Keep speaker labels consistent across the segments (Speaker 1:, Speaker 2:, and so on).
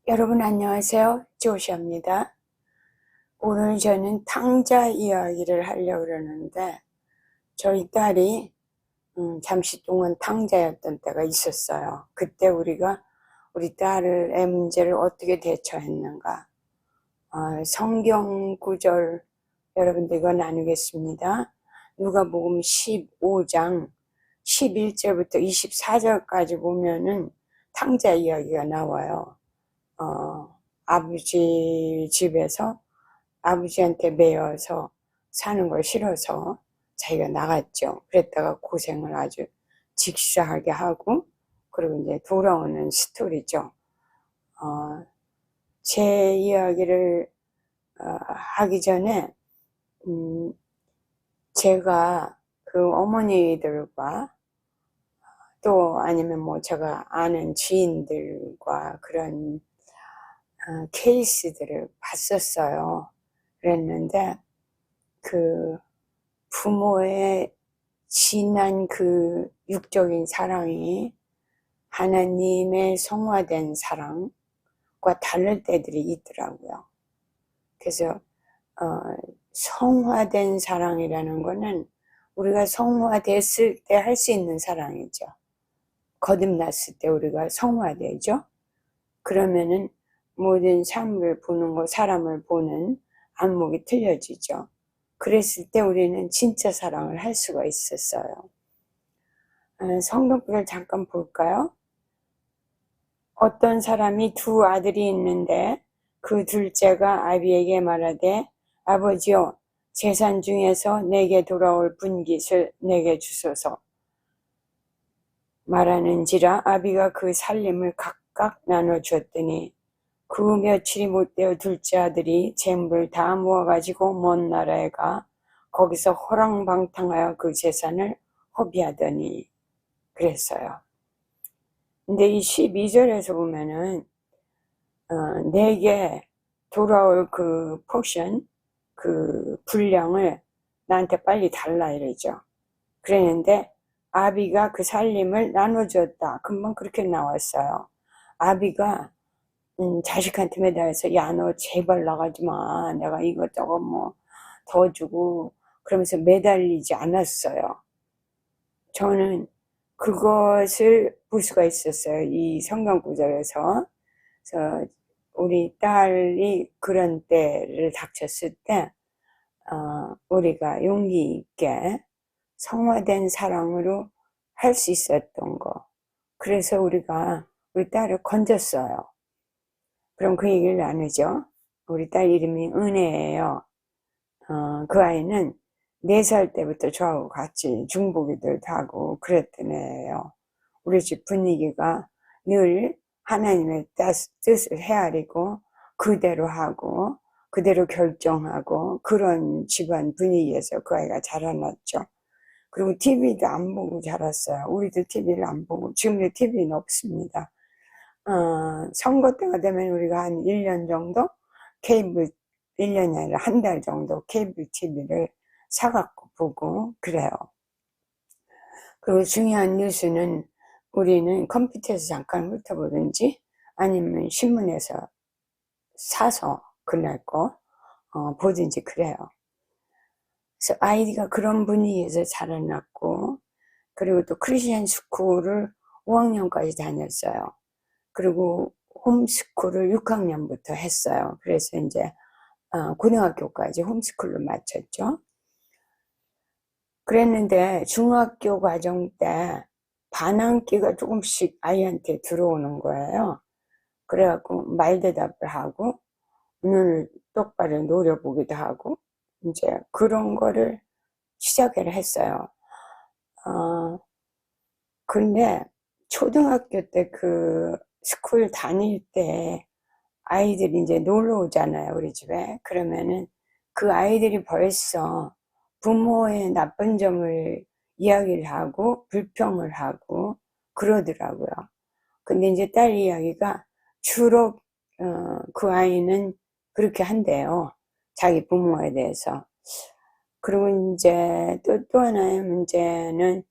Speaker 1: 여러분 안녕하세요. 조시아입니다. 오늘 저는 탕자 이야기를 하려고 그러는데 저희 딸이 잠시 동안 탕자였던 때가 있었어요. 그때 우리가 우리 딸의 문제를 어떻게 대처했는가, 성경 구절 여러분들과 나누겠습니다. 누가복음 15장 11절부터 24절까지 보면은 탕자 이야기가 나와요. 아버지 집에서 아버지한테 매여서 사는 걸 싫어서 자기가 나갔죠. 그랬다가 고생을 아주 직사하게 하고, 그리고 이제 돌아오는 스토리죠. 제 이야기를 하기 전에 제가 그 어머니들과 또 아니면 뭐 제가 아는 지인들과 그런 케이스들을 봤었어요. 그랬는데 그 부모의 진한 그 육적인 사랑이 하나님의 성화된 사랑과 다를 때들이 있더라고요. 그래서 성화된 사랑이라는 거는 우리가 성화됐을 때 할 수 있는 사랑이죠. 거듭났을 때 우리가 성화되죠. 그러면은 모든 삶을 보는 거, 사람을 보는 안목이 틀려지죠. 그랬을 때 우리는 진짜 사랑을 할 수가 있었어요. 성경구를 잠깐 볼까요? 어떤 사람이 두 아들이 있는데 그 둘째가 아비에게 말하되 아버지여 재산 중에서 내게 돌아올 분깃을 내게 주소서 말하는지라 아비가 그 살림을 각각 나눠주었더니 그 며칠이 못되어 둘째 아들이 재물을 다 모아가지고 먼 나라에 가 거기서 허랑방탕하여 그 재산을 허비하더니 그랬어요. 근데 이 12절에서 보면은 내게 돌아올 그 포션, 그 분량을 나한테 빨리 달라 이러죠. 그랬는데 아비가 그 살림을 나눠줬다. 금방 그렇게 나왔어요. 아비가 자식한테 매달려서 야 너 제발 나가지 마. 내가 이것저것 뭐 더 주고 그러면서 매달리지 않았어요. 저는 그것을 볼 수가 있었어요. 이 성경 구절에서. 그래서 우리 딸이 그런 때를 닥쳤을 때 우리가 용기 있게 성화된 사랑으로 할 수 있었던 거. 그래서 우리가 우리 딸을 건졌어요. 그럼 그 얘기를 나누죠. 우리 딸 이름이 은혜예요. 그 아이는 4살 때부터 저하고 같이 중보기도 하고 그랬던 애예요. 우리 집 분위기가 늘 하나님의 뜻을 헤아리고 그대로 하고 그대로 결정하고 그런 집안 분위기에서 그 아이가 자라났죠. 그리고 TV도 안 보고 자랐어요. 우리도 TV를 안 보고 지금도 TV는 없습니다. 선거 때가 되면 우리가 한 1년 정도 케이블 1년이 아니라 한 달 정도 케이블 TV를 사갖고 보고 그래요. 그리고 중요한 뉴스는 우리는 컴퓨터에서 잠깐 훑어보든지 아니면 신문에서 사서 그날 거 보든지 그래요. 그래서 아이가 그런 분위기에서 자라났고 그리고 또 크리스천 스쿨을 5학년까지 다녔어요. 그리고 홈스쿨을 6학년부터 했어요. 그래서 이제 고등학교까지 홈스쿨로 마쳤죠. 그랬는데 중학교 과정 때 반항기가 조금씩 아이한테 들어오는 거예요. 그래갖고 말대답을 하고 눈을 똑바로 노려보기도 하고 이제 그런 거를 시작을 했어요. 근데 초등학교 때 그 스쿨 다닐 때 아이들이 이제 놀러 오잖아요, 우리 집에. 그러면은 그 아이들이 벌써 부모의 나쁜 점을 이야기를 하고 불평을 하고 그러더라고요. 근데 이제 딸 이야기가 주로 그 아이는 그렇게 한대요. 자기 부모에 대해서. 그리고 이제 또 하나의 문제는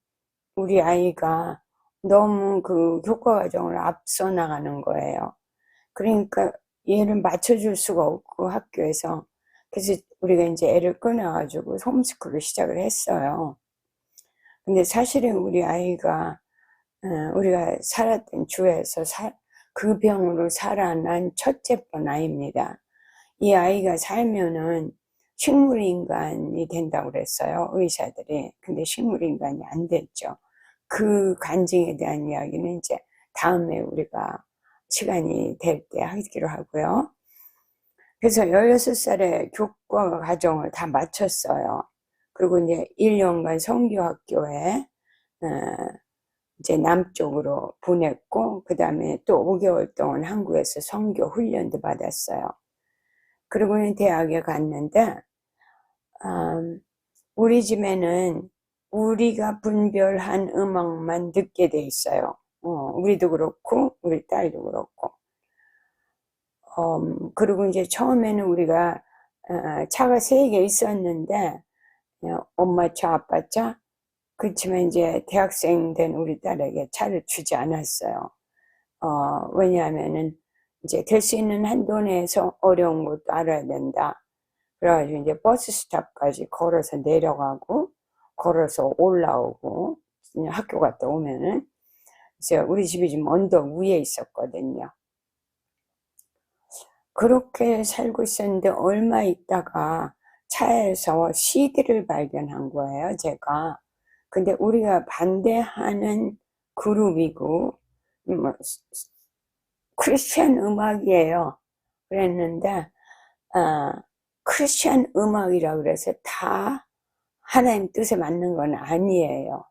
Speaker 1: 우리 아이가 너무 그 교과 과정을 앞서 나가는 거예요. 그러니까 얘를 맞춰줄 수가 없고 학교에서. 그래서 우리가 이제 애를 끊어가지고 홈스쿨을 시작을 했어요. 근데 사실은 우리 아이가 우리가 살았던 주에서 그 병으로 살아난 첫째 번 아이입니다. 이 아이가 살면은 식물인간이 된다고 그랬어요, 의사들이. 근데 식물인간이 안 됐죠. 그 간증에 대한 이야기는 이제 다음에 우리가 시간이 될 때 하기로 하고요. 그래서 16살에 교과 과정을 다 마쳤어요. 그리고 이제 1년간 성교학교에 이제 남쪽으로 보냈고, 그 다음에 또 5개월 동안 한국에서 성교 훈련도 받았어요. 그리고는 대학에 갔는데, 우리 집에는 우리가 분별한 음악만 듣게 돼 있어요. 우리도 그렇고, 우리 딸도 그렇고. 그리고 이제 처음에는 우리가, 차가 3개 있었는데, 엄마 차, 아빠 차, 그렇지만 이제 대학생 된 우리 딸에게 차를 주지 않았어요. 왜냐하면은 이제 될 수 있는 한도 내에서 어려운 것도 알아야 된다. 그래가지고 이제 버스 스탑까지 걸어서 내려가고, 걸어서 올라오고, 학교 갔다 오면은, 이제 우리 집이 좀 언덕 위에 있었거든요. 그렇게 살고 있었는데 얼마 있다가 차에서 CD를 발견한 거예요, 제가. 근데 우리가 반대하는 그룹이고, 뭐, 크리스천 음악이에요. 그랬는데, 크리스천 음악이라 그래서 다 하나님 뜻에 맞는 건 아니에요.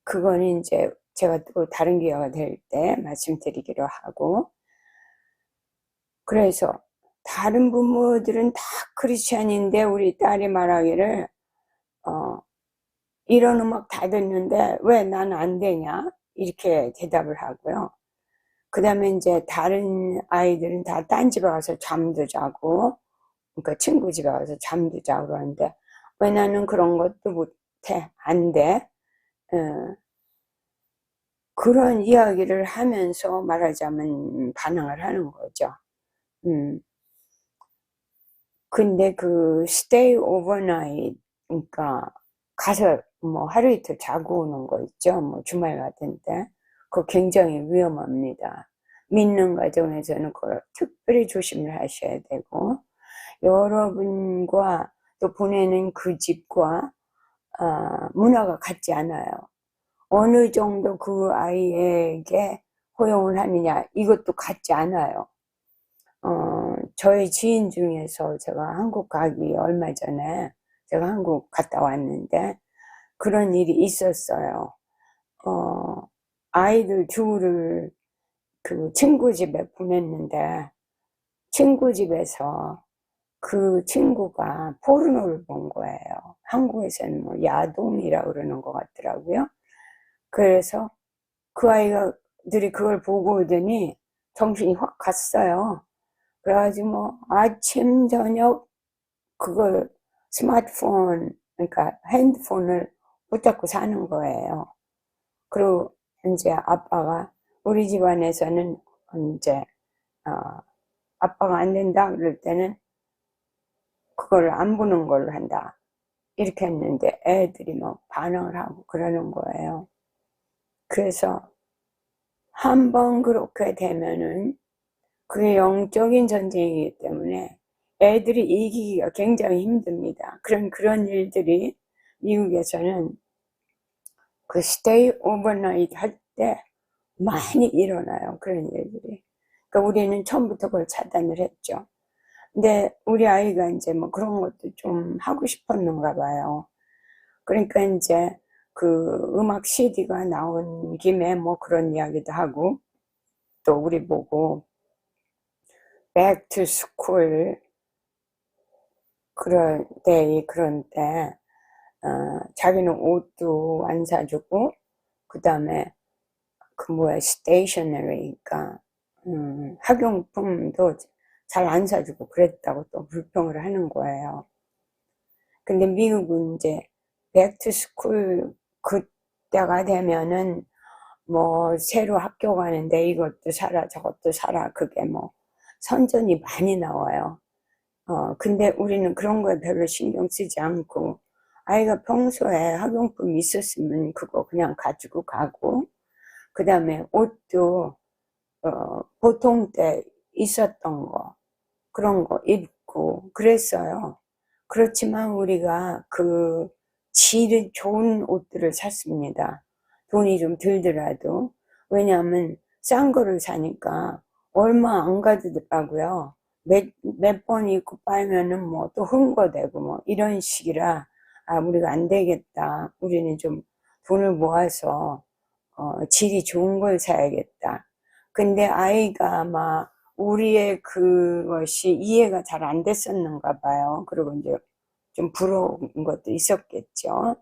Speaker 1: 그거는 이제 제가 또 다른 기회가 될 때 말씀드리기로 하고, 그래서 다른 부모들은 다 크리스천인데 우리 딸이 말하기를 이런 음악 다 듣는데 왜 난 안 되냐? 이렇게 대답을 하고요. 그 다음에 이제 다른 아이들은 다 딴 집에 가서 잠도 자고, 그러니까 친구 집에 가서 잠도 자고 그러는데 왜 나는 그런 것도 못해? 안 돼? 그런 이야기를 하면서 말하자면 반항을 하는 거죠. 근데 그 stay overnight, 그러니까 가서 뭐 하루 이틀 자고 오는 거 있죠. 뭐 주말 같은 때. 그거 굉장히 위험합니다. 믿는 과정에서는 그걸 특별히 조심을 하셔야 되고, 여러분과 또 보내는 그 집과 문화가 같지 않아요. 어느 정도 그 아이에게 허용을 하느냐, 이것도 같지 않아요. 저희 지인 중에서 제가 한국 가기 얼마 전에 제가 한국 갔다 왔는데 그런 일이 있었어요. 아이들 둘을 그 친구 집에 보냈는데 친구 집에서 그 친구가 포르노를 본 거예요. 한국에서는 뭐 야동이라고 그러는 것 같더라고요. 그래서 그 아이들이 그걸 보고 오더니 정신이 확 갔어요. 그래가지고 뭐 아침 저녁 그걸 스마트폰, 그러니까 핸드폰을 붙잡고 사는 거예요. 그리고 이제 아빠가 우리 집안에서는 이제 아빠가 안 된다 그럴 때는 그걸 안 보는 걸로 한다 이렇게 했는데 애들이 막 반응을 하고 그러는 거예요. 그래서 한번 그렇게 되면은 그게 영적인 전쟁이기 때문에 애들이 이기기가 굉장히 힘듭니다. 그런 일들이 미국에서는 그 stay overnight 할 때 많이 일어나요. 그런 일들이. 그러니까 우리는 처음부터 그걸 차단을 했죠. 근데 우리 아이가 이제 뭐 그런 것도 좀 하고 싶었는가 봐요. 그러니까 이제 그 음악 CD가 나온 김에 뭐 그런 이야기도 하고 또 우리 보고 back to school 그런 때 자기는 옷도 안 사주고 그 다음에 그 뭐야 stationery니까 학용품도 잘 안 사주고 그랬다고 또 불평을 하는 거예요. 근데 미국은 이제 back to school 그때가 되면은 뭐 새로 학교 가는데 이것도 사라 저것도 사라, 그게 뭐 선전이 많이 나와요. 근데 우리는 그런 거에 별로 신경 쓰지 않고, 아이가 평소에 학용품 있었으면 그거 그냥 가지고 가고, 그 다음에 옷도 보통 때 있었던 거, 그런 거 입고 그랬어요. 그렇지만 우리가 그 질이 좋은 옷들을 샀습니다. 돈이 좀 들더라도. 왜냐하면 싼 거를 사니까 얼마 안 가더라고요. 몇 번 입고 빨면은 뭐 또 흠거되고 뭐 이런 식이라, 아, 우리가 안 되겠다. 우리는 좀 돈을 모아서 질이 좋은 걸 사야겠다. 근데 아이가 아마 우리의 그것이 이해가 잘 안 됐었는가 봐요. 그리고 이제 좀 부러운 것도 있었겠죠.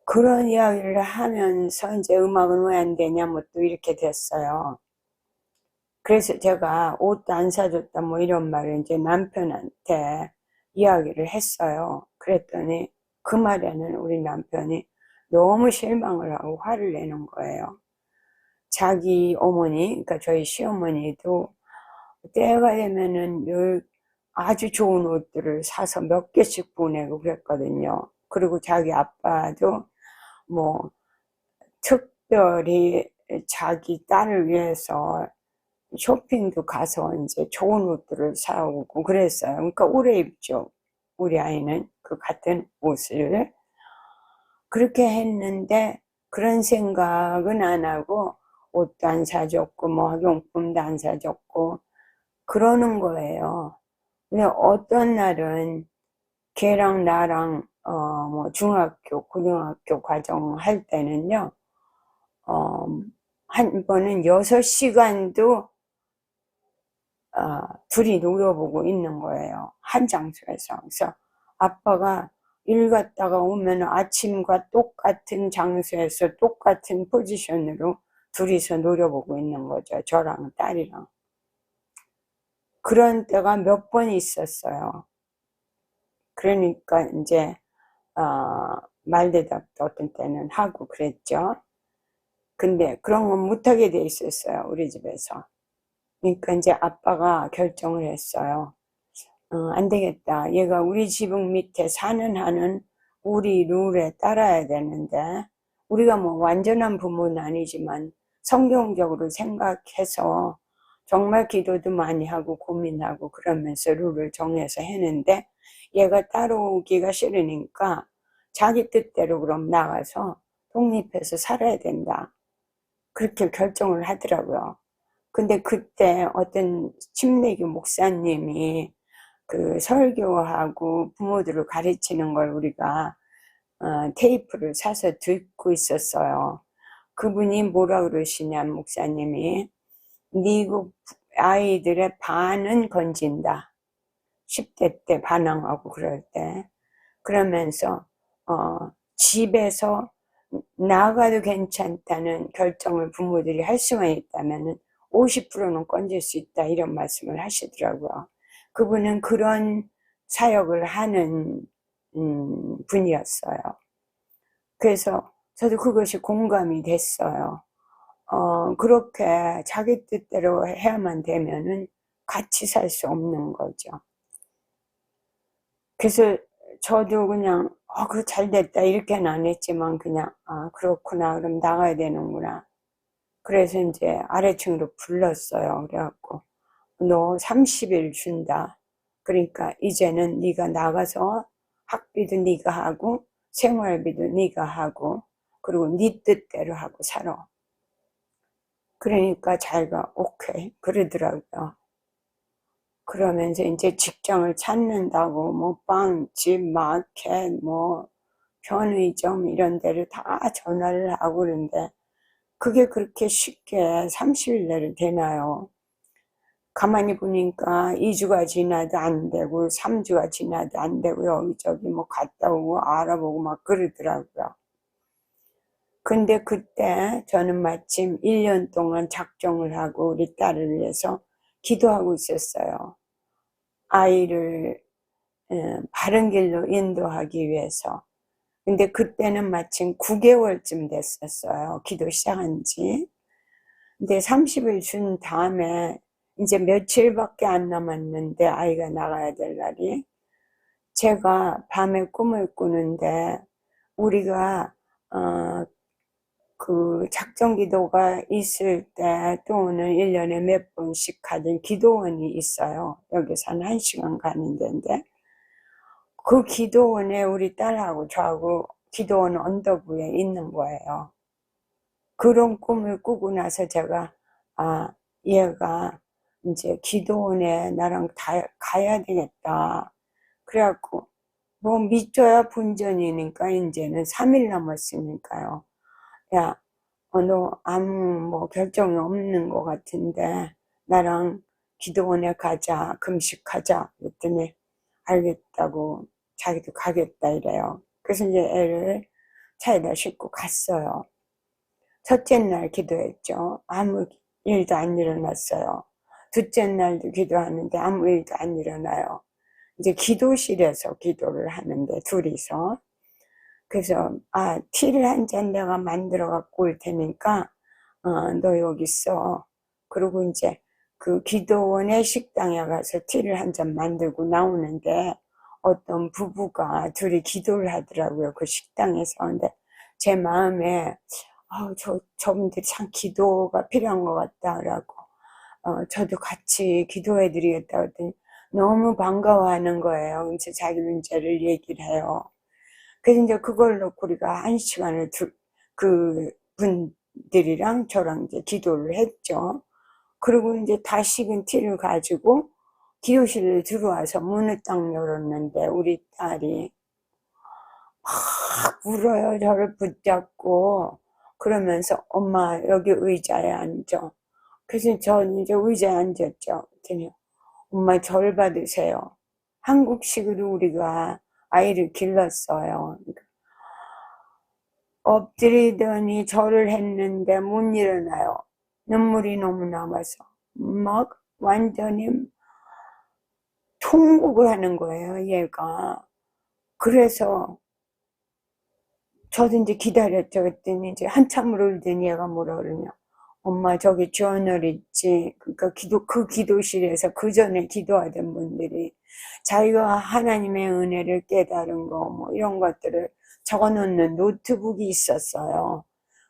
Speaker 1: 그런 이야기를 하면서 이제 음악은 왜 안 되냐 뭐 또 이렇게 됐어요. 그래서 제가 옷도 안 사줬다 뭐 이런 말을 이제 남편한테 이야기를 했어요. 그랬더니 그 말에는 우리 남편이 너무 실망을 하고 화를 내는 거예요. 자기 어머니, 그러니까 저희 시어머니도 때가 되면은 늘 아주 좋은 옷들을 사서 몇 개씩 보내고 그랬거든요. 그리고 자기 아빠도 뭐 특별히 자기 딸을 위해서 쇼핑도 가서 이제 좋은 옷들을 사오고 그랬어요. 그러니까 오래 입죠. 우리 아이는 그 같은 옷을. 그렇게 했는데 그런 생각은 안 하고 옷도 안 사줬고 뭐 학용품도 안 사줬고 그러는 거예요. 근데 어떤 날은 걔랑 나랑 뭐 중학교, 고등학교 과정 할 때는요, 어, 한 번은 6시간도 둘이 놀아보고 있는 거예요. 한 장소에서. 그래서 아빠가 일 갔다가 오면 아침과 똑같은 장소에서 똑같은 포지션으로 둘이서 놀아보고 있는 거죠. 저랑 딸이랑. 그런 때가 몇 번 있었어요. 그러니까 이제 말대답도 어떤 때는 하고 그랬죠. 근데 그런 건 못하게 돼 있었어요. 우리 집에서. 그러니까 이제 아빠가 결정을 했어요. 안 되겠다. 얘가 우리 지붕 밑에 사는 한은 우리 룰에 따라야 되는데, 우리가 뭐 완전한 부모는 아니지만 성경적으로 생각해서 정말 기도도 많이 하고 고민하고 그러면서 룰을 정해서 했는데, 얘가 따라오기가 싫으니까 자기 뜻대로 그럼 나가서 독립해서 살아야 된다. 그렇게 결정을 하더라고요. 근데 그때 어떤 침례교 목사님이 그 설교하고 부모들을 가르치는 걸 우리가 테이프를 사서 듣고 있었어요. 그분이 뭐라 그러시냐, 목사님이 미국 아이들의 반은 건진다. 10대 때 반항하고 그럴 때. 그러면서 집에서 나가도 괜찮다는 결정을 부모들이 할 수만 있다면 50%는 건질 수 있다, 이런 말씀을 하시더라고요. 그분은 그런 사역을 하는 분이었어요. 그래서 저도 그것이 공감이 됐어요. 그렇게 자기 뜻대로 해야만 되면은 같이 살 수 없는 거죠. 그래서 저도 그냥 그거 잘 됐다 이렇게는 안 했지만 그냥 그렇구나, 그럼 나가야 되는구나. 그래서 이제 아래층으로 불렀어요. 그래갖고 너 30일 준다. 그러니까 이제는 네가 나가서 학비도 네가 하고 생활비도 네가 하고 그리고 네 뜻대로 하고 살아. 그러니까 자기가 오케이 그러더라고요. 그러면서 이제 직장을 찾는다고 뭐 빵집, 마켓, 뭐 편의점 이런 데를 다 전화를 하고 그러는데 그게 그렇게 쉽게 30일 내로 되나요? 가만히 보니까 2주가 지나도 안 되고 3주가 지나도 안 되고 여기저기 뭐 갔다 오고 알아보고 막 그러더라고요. 근데 그때 저는 마침 1년 동안 작정을 하고 우리 딸을 위해서 기도하고 있었어요. 아이를 바른 길로 인도하기 위해서. 근데 그때는 마침 9개월쯤 됐었어요. 기도 시작한 지. 근데 30일 준 다음에 이제 며칠밖에 안 남았는데 아이가 나가야 될 날이, 제가 밤에 꿈을 꾸는데 우리가 그 작정 기도가 있을 때 또는 1년에 몇 번씩 가는 기도원이 있어요. 여기서 한 1시간 가는 데인데, 그 기도원에 우리 딸하고 저하고 기도원 언덕 위에 있는 거예요. 그런 꿈을 꾸고 나서 제가 얘가 이제 기도원에 나랑 가야 되겠다. 그래갖고 뭐 믿져야 본전이니까 이제는 3일 남았으니까요. 야, 너 아무 뭐 결정이 없는 것 같은데 나랑 기도원에 가자, 금식하자. 그랬더니 알겠다고 자기도 가겠다 이래요. 그래서 이제 애를 차에다 싣고 갔어요. 첫째 날 기도했죠. 아무 일도 안 일어났어요. 둘째 날도 기도하는데 아무 일도 안 일어나요. 이제 기도실에서 기도를 하는데 둘이서, 그래서 티를 한 잔 내가 만들어 갖고 올 테니까 너 여기 있어. 그리고 이제 그 기도원의 식당에 가서 티를 한 잔 만들고 나오는데 어떤 부부가 둘이 기도를 하더라고요. 그 식당에서. 근데 제 마음에 저분들이 참 기도가 필요한 것 같다라고 저도 같이 기도해 드리겠다 했더니 너무 반가워하는 거예요. 이제 자기 문제를 얘기를 해요. 그래서 이제 그걸 놓고 우리가 1시간을 그 분들이랑 저랑 이제 기도를 했죠. 그리고 이제 다 식은 티를 가지고 기도실에 들어와서 문을 딱 열었는데 우리 딸이 막 울어요. 저를 붙잡고. 그러면서 엄마 여기 의자에 앉아. 그래서 저는 이제 의자에 앉았죠. 그랬더니 엄마 절 받으세요. 한국식으로 우리가 아이를 길렀어요. 엎드리더니 절을 했는데 못 일어나요. 눈물이 너무 남아서 막 완전히 통곡을 하는 거예요, 얘가. 그래서 저도 이제 기다렸죠. 그랬더니 이제 한참을 울더니 얘가 뭐라 그러냐. 엄마 저기 저널 있지. 그러니까 그 기도실에서 그 전에 기도하던 분들이 자기가 하나님의 은혜를 깨달은 거 뭐 이런 것들을 적어놓는 노트북이 있었어요.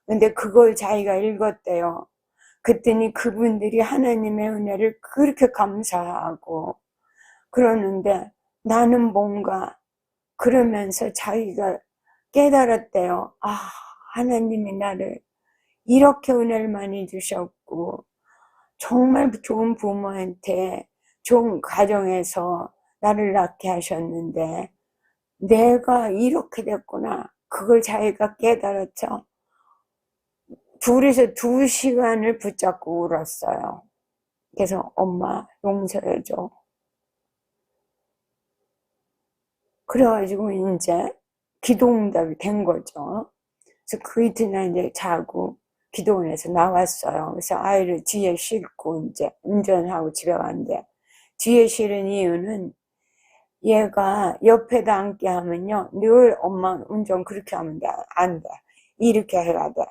Speaker 1: 근데 그걸 자기가 읽었대요. 그랬더니 그분들이 하나님의 은혜를 그렇게 감사하고 그러는데 나는 뭔가 그러면서 자기가 깨달았대요. 하나님이 나를 이렇게 은혜를 많이 주셨고 정말 좋은 부모한테 좋은 가정에서 나를 낳게 하셨는데 내가 이렇게 됐구나. 그걸 자기가 깨달았죠. 둘이서 2시간을 붙잡고 울었어요. 그래서 엄마 용서해줘. 그래가지고 이제 기도응답이 된 거죠. 그래서 그 이튿날 이제 자고 기도원에서 나왔어요. 그래서 아이를 뒤에 싣고 이제 운전하고 집에 갔는데, 뒤에 실은 이유는 얘가 옆에다 앉게 하면요, 늘 엄마 운전 그렇게 하면 안 돼. 이렇게 해야 돼.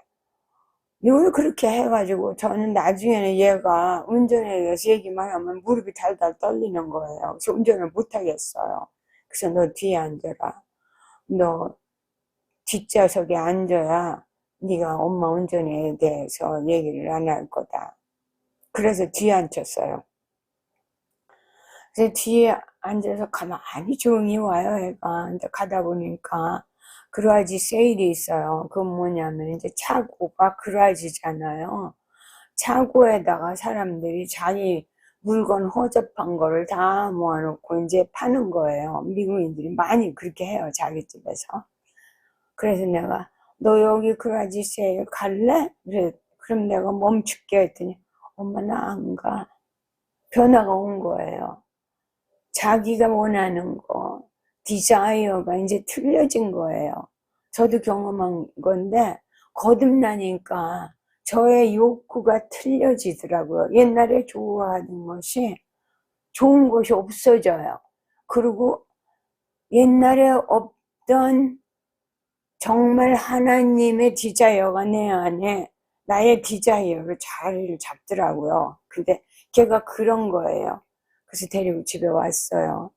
Speaker 1: 늘 그렇게 해가지고 저는 나중에는 얘가 운전에 대해서 얘기만 하면 무릎이 달달 떨리는 거예요. 그래서 운전을 못 하겠어요. 그래서 너 뒤에 앉아라. 너 뒷좌석에 앉아야 네가 엄마 운전에 대해서 얘기를 안 할 거다. 그래서 뒤에 앉혔어요. 그래서 뒤에 앉아서 가만히 조용히 와요, 애가. 이제 가다 보니까 그라지 세일이 있어요. 그건 뭐냐면 이제 차고가 그라지잖아요. 차고에다가 사람들이 자기 물건 허접한 거를 다 모아놓고 이제 파는 거예요. 미국인들이 많이 그렇게 해요, 자기 집에서. 그래서 내가 너 여기 그라지 세일 갈래? 그래. 그럼 내가 멈출게 했더니 엄마 나 안 가. 변화가 온 거예요. 자기가 원하는 거, 디자이어가 이제 틀려진 거예요. 저도 경험한 건데 거듭나니까 저의 욕구가 틀려지더라고요. 옛날에 좋아하던 것이 좋은 것이 없어져요. 그리고 옛날에 없던 정말 하나님의 디자이어가 내 안에 나의 디자이어로 자리를 잡더라고요. 근데 걔가 그런 거예요. 그래서 데리고 집에 왔어요.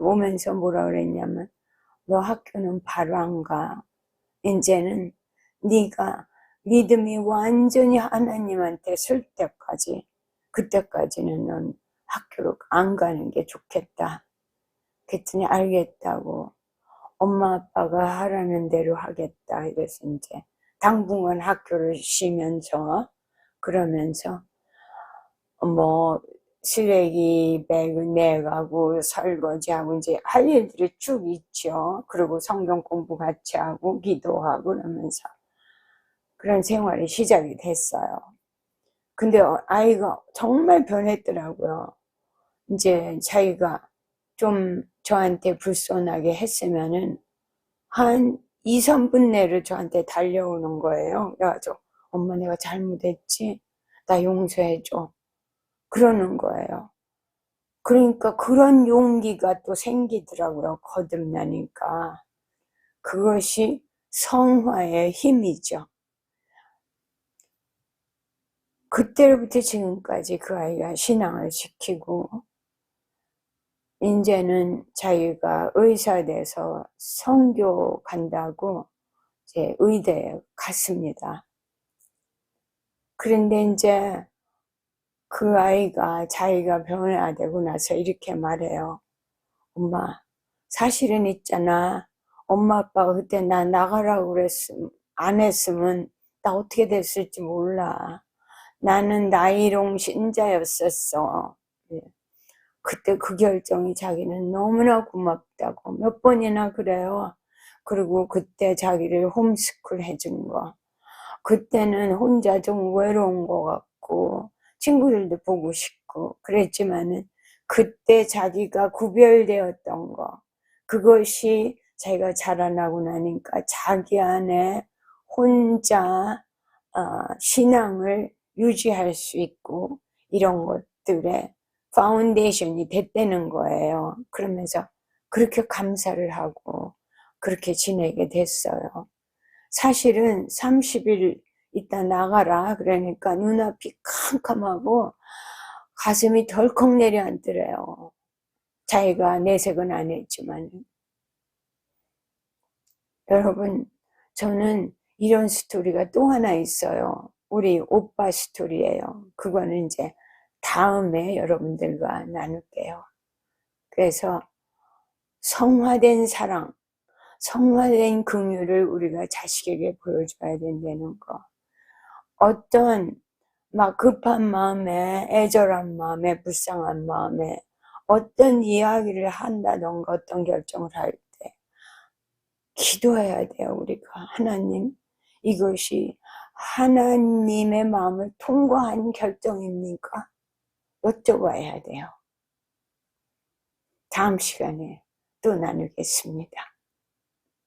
Speaker 1: 오면서 뭐라 그랬냐면, 너 학교는 바로 안 가. 이제는 네가 믿음이 완전히 하나님한테 설 때까지, 그때까지는 넌 학교로 안 가는 게 좋겠다. 그랬더니 알겠다고, 엄마 아빠가 하라는 대로 하겠다. 이래서 이제 당분간 학교를 쉬면서, 그러면서 뭐 쓰레기 백을 내가고 설거지하고 이제 할 일들이 쭉 있죠. 그리고 성경 공부 같이 하고 기도하고 그러면서 그런 생활이 시작이 됐어요. 근데 아이가 정말 변했더라고요. 이제 자기가 좀 저한테 불손하게 했으면은 한 2, 3분 내로 저한테 달려오는 거예요. 그래가지고 엄마 내가 잘못했지? 나 용서해줘. 그러는 거예요. 그러니까 그런 용기가 또 생기더라고요. 거듭나니까. 그것이 성화의 힘이죠. 그때부터 지금까지 그 아이가 신앙을 지키고 이제는 자기가 의사 돼서 선교 간다고 이제 의대에 갔습니다. 그런데 이제 그 아이가 자기가 변화되고 나서 이렇게 말해요. 엄마, 사실은 있잖아. 엄마 아빠가 그때 나 나가라고 그랬으면, 안 했으면 나 어떻게 됐을지 몰라. 나는 나이롱 신자였었어. 예. 그때 그 결정이 자기는 너무나 고맙다고 몇 번이나 그래요. 그리고 그때 자기를 홈스쿨 해준 거. 그때는 혼자 좀 외로운 것 같고 친구들도 보고 싶고 그랬지만은 그때 자기가 구별되었던 거, 그것이 자기가 자라나고 나니까 자기 안에 혼자 신앙을 유지할 수 있고 이런 것들에 파운데이션이 됐다는 거예요. 그러면서 그렇게 감사를 하고 그렇게 지내게 됐어요. 사실은 30일 있다 나가라 그러니까 눈앞이 캄캄하고 가슴이 덜컥 내려앉더래요. 자기가 내색은 안 했지만. 여러분, 저는 이런 스토리가 또 하나 있어요. 우리 오빠 스토리예요. 그거는 이제 다음에 여러분들과 나눌게요. 그래서 성화된 사랑, 성화된 긍휼을 우리가 자식에게 보여줘야 된다는 거. 어떤 막 급한 마음에, 애절한 마음에, 불쌍한 마음에 어떤 이야기를 한다던가 어떤 결정을 할 때 기도해야 돼요. 우리가 하나님, 이것이 하나님의 마음을 통과한 결정입니까? 여쭤봐야 돼요. 다음 시간에 또 나누겠습니다.